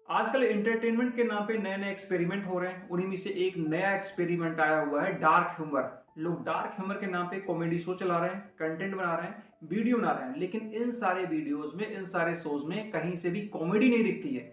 आजकल एंटरटेनमेंट के नाम पे नए नए एक्सपेरिमेंट हो रहे हैं। उन्हीं में से एक नया एक्सपेरिमेंट आया हुआ है, डार्क ह्यूमर। लोग डार्क ह्यूमर के नाम पे कॉमेडी शो चला रहे हैं, कंटेंट बना रहे हैं, वीडियो बना रहे हैं, लेकिन इन सारे वीडियोस में, इन सारे शोज में कहीं से भी कॉमेडी नहीं दिखती है।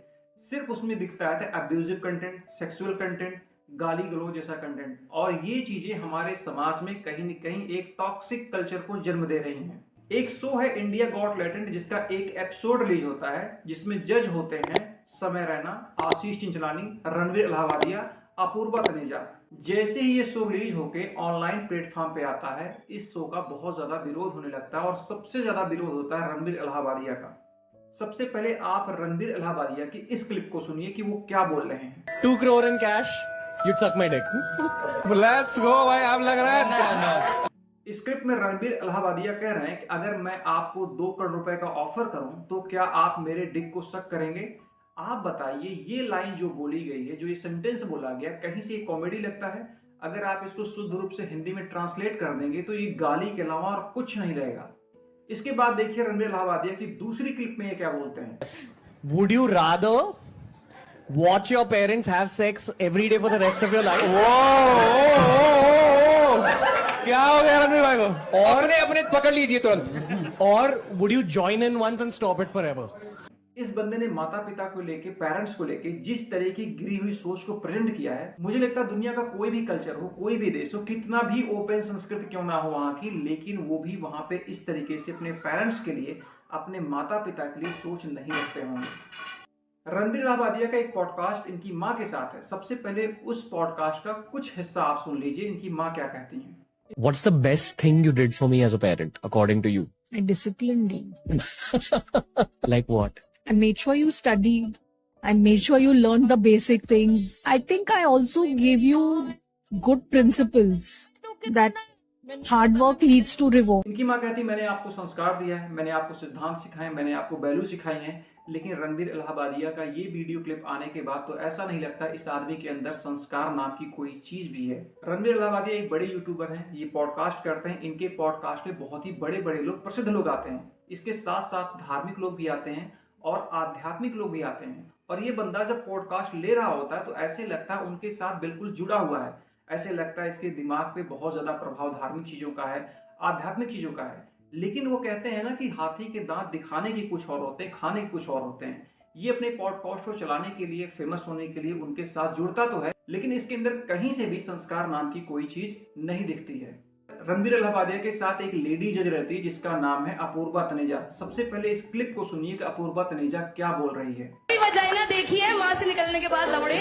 सिर्फ उसमें दिखता है अब्यूजिव कंटेंट, सेक्सुअल कंटेंट, गाली गलौज जैसा कंटेंट। और ये चीजें हमारे समाज में कहीं न कहीं एक टॉक्सिक कल्चर को जन्म दे रही हैं। एक शो है इंडिया गॉट टैलेंट, जिसका एक एपिसोड रिलीज होता है, जिसमें जज होते हैं समय रैना, आशीष चिंचलानी, रणवीर इलाहाबादिया, अपूर्वा तनेजा। जैसे ही ये शो रिलीज होके ऑनलाइन प्लेटफॉर्म पे आता है, इस शो का बहुत ज्यादा विरोध होने लगता है और सबसे ज्यादा विरोध होता है रणवीर इलाहाबादिया का। सबसे पहले आप रणवीर इलाहाबादिया की इस क्लिप को सुनिए कि वो क्या बोल रहे हैं। 2 crore in cash, you'd suck my dick. Let's go भाई, आप लग रहा है स्क्रिप्ट में रणवीर इलाहाबादिया कह रहे हैं कि अगर मैं आपको 2 करोड़ रुपए का ऑफर करूं तो क्या आप मेरे डिक को शक करेंगे? आप बताइए, ये लाइन जो बोली गई है, जो ये सेंटेंस बोला गया, कहीं से ये कॉमेडी लगता है? अगर आप इसको शुद्ध रूप से हिंदी में ट्रांसलेट कर देंगे तो ये गाली के अलावा और कुछ नहीं रहेगा। इसके बाद देखिए रणवीर इलाहाबादिया की दूसरी क्लिप में ये क्या बोलते हैं। Would you rather watch your parents have sex every day for the rest of your life? क्या हो गया रणवीर भाई को? और अपने पकड़ लीजिए तुरंत। or would you join in once and stop it forever? इस बंदे ने माता पिता को लेके, पेरेंट्स को लेके जिस तरह की गिरी हुई सोच को प्रेजेंट किया है, मुझे लगता है दुनिया का कोई भी कल्चर हो, कोई भी देश हो, कितना भी ओपन संस्कृति क्यों ना हो वहां की, लेकिन वो भी वहां पे इस तरीके से अपने पेरेंट्स के लिए, अपने माता पिता के लिए सोच नहीं रखते होंगे। रणवीर इलाहाबादिया का एक पॉडकास्ट इनकी माँ के साथ है। सबसे पहले उस पॉडकास्ट का कुछ हिस्सा आप सुन लीजिए, इनकी माँ क्या कहती हैं। What's the best thing you did for me as a parent, according to you? I disciplined you. Like what? I made sure you studied. I made sure you learned the basic things. I think I also gave you good principles that hard work leads to reward. इनकी माँ कहती, मैंने आपको संस्कार दिया है, मैंने आपको सिद्धांत सिखाए, मैंने आपको वैल्यू सिखाई हैं। लेकिन रणवीर इलाहाबादिया का ये वीडियो क्लिप आने के बाद तो ऐसा नहीं लगता इस आदमी के अंदर संस्कार नाम की कोई चीज भी है। रणवीर इलाहाबादिया एक बड़े यूट्यूबर हैं, ये पॉडकास्ट करते हैं। इनके पॉडकास्ट में बहुत ही बड़े बड़े लोग, प्रसिद्ध लोग आते हैं। इसके साथ साथ धार्मिक लोग भी आते हैं और आध्यात्मिक लोग भी आते हैं। और ये बंदा जब पॉडकास्ट ले रहा होता है तो ऐसे लगता है उनके साथ बिल्कुल जुड़ा हुआ है। ऐसे लगता है इसके दिमाग पे बहुत ज्यादा प्रभाव धार्मिक चीजों का है, आध्यात्मिक चीजों का है। लेकिन वो कहते हैं ना कि हाथी के दांत दिखाने के कुछ और होते हैं, खाने के कुछ और होते हैं। ये अपने पॉडकास्ट को चलाने के लिए, फेमस होने के लिए उनके साथ जुड़ता तो है, लेकिन इसके अंदर कहीं से भी संस्कार नाम की कोई चीज नहीं दिखती है। रणवीर इलाहाबादिया के साथ एक लेडी जज रहती है जिसका नाम है अपूर्वा तनेजा। सबसे पहले इस क्लिप को सुनिए कि अपूर्वा तनेजा क्या बोल रही है। वजाइना देखी है मां से निकलने के बाद लवड़े।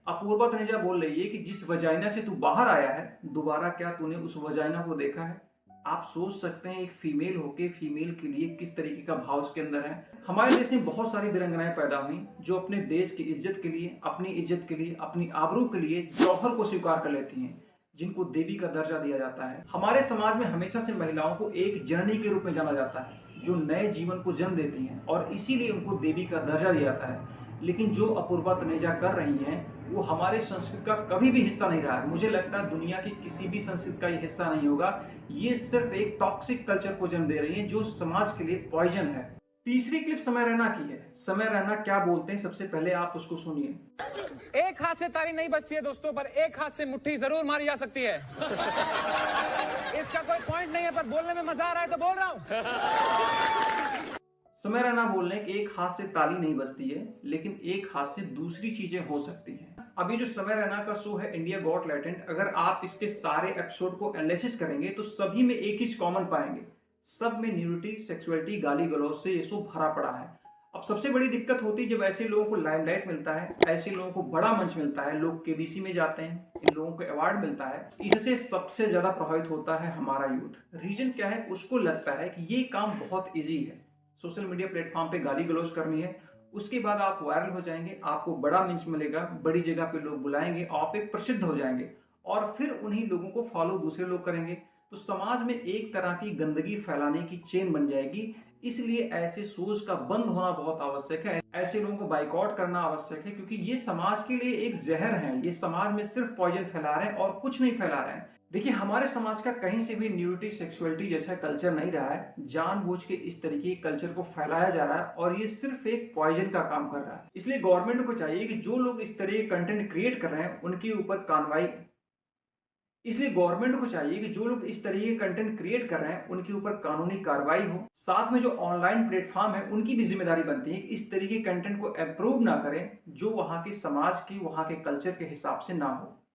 अपूर्वा तनेजा बोल रही है कि जिस वजाइना से तू बाहर आया है, दोबारा क्या तूने उस वजाइना को देखा है? आप सोच सकते हैं एक फीमेल होके फीमेल के लिए किस तरीके का भाव उसके अंदर है। हमारे देश में बहुत सारी वीरांगनाएं पैदा हुई जो अपने देश की इज्जत के लिए, अपनी इज्जत के लिए, अपनी आबरू के लिए जौहर को स्वीकार कर लेती हैं, जिनको देवी का दर्जा दिया जाता है। हमारे समाज में हमेशा से महिलाओं को एक जननी के रूप में जाना जाता है, जो नए जीवन को जन्म देती हैं, और इसीलिए उनको देवी का दर्जा दिया जाता है। लेकिन जो अपूर्वा तनेजा कर रही हैं, वो हमारे संस्कृति का कभी भी हिस्सा नहीं रहा है। मुझे लगता है दुनिया की किसी भी संस्कृति का ये हिस्सा नहीं होगा। ये सिर्फ एक टॉक्सिक कल्चर को जन्म दे रही है जो समाज के लिए पॉइजन है। तीसरी क्लिप समय रैना की है। समय रैना क्या बोलते हैं, सबसे पहले आप उसको सुनिए। एक हाथ से ताली नहीं बजती है दोस्तों, पर एक हाथ से मुट्ठी जरूर मारी जा सकती है। इसका कोई पॉइंट नहीं है, पर बोलने में मजा आ रहा है तो बोल रहा हूं। समय रैना बोल रहे हैं कि एक हाथ से ताली नहीं बजती है, लेकिन एक हाथ से दूसरी चीजें हो सकती हैं। अभी जो समय रैना का शो है इंडिया गॉट टैलेंट, अगर आप इसके सारे एपिसोड को एनालिसिस करेंगे तो सभी में एक ही कॉमन पाएंगे। सब में न्यूडिटी, सेक्सुअलिटी, गाली गलौज से ये शो भरा पड़ा है। अब सबसे बड़ी दिक्कत होती है जब ऐसे लोगों को लाइमलाइट मिलता है, ऐसे लोगों को बड़ा मंच मिलता है, लोग केबीसी में जाते हैं, इन लोगों को अवार्ड मिलता है। इससे सबसे ज्यादा प्रभावित होता है हमारा यूथ। रीजन क्या है? उसको लगता है कि ये काम बहुत ईजी है। सोशल मीडिया प्लेटफॉर्म पे गाली गलौज करनी है, उसके बाद आप वायरल हो जाएंगे, आपको बड़ा मंच मिलेगा, बड़ी जगह पे लोग बुलाएंगे, आप एक प्रसिद्ध हो जाएंगे, और फिर उन्हीं लोगों को फॉलो दूसरे लोग करेंगे। तो समाज में एक तरह की गंदगी फैलाने की चेन बन जाएगी। इसलिए ऐसे शोज का बंद होना बहुत आवश्यक है, ऐसे लोगों को बाइकआउट करना आवश्यक है, क्योंकि ये समाज के लिए एक जहर है। ये समाज में सिर्फ पॉइजन फैला रहे हैं और कुछ नहीं फैला रहे हैं। देखिए, हमारे समाज का कहीं से भी न्यूडिटी सेक्सुअलिटी जैसा कल्चर नहीं रहा है। जानबूझ के इस तरीके के कल्चर को फैलाया जा रहा है और ये सिर्फ एक पॉइजन का काम कर रहा है। इसलिए गवर्नमेंट को चाहिए कि जो लोग इस तरह के कंटेंट क्रिएट कर रहे हैं उनके ऊपर कार्रवाई कानूनी कार्रवाई हो। साथ में जो ऑनलाइन प्लेटफॉर्म है उनकी भी जिम्मेदारी बनती है कि इस तरीके के कंटेंट को अप्रूव ना करें जो वहां के समाज की, वहां के कल्चर के हिसाब से ना हो।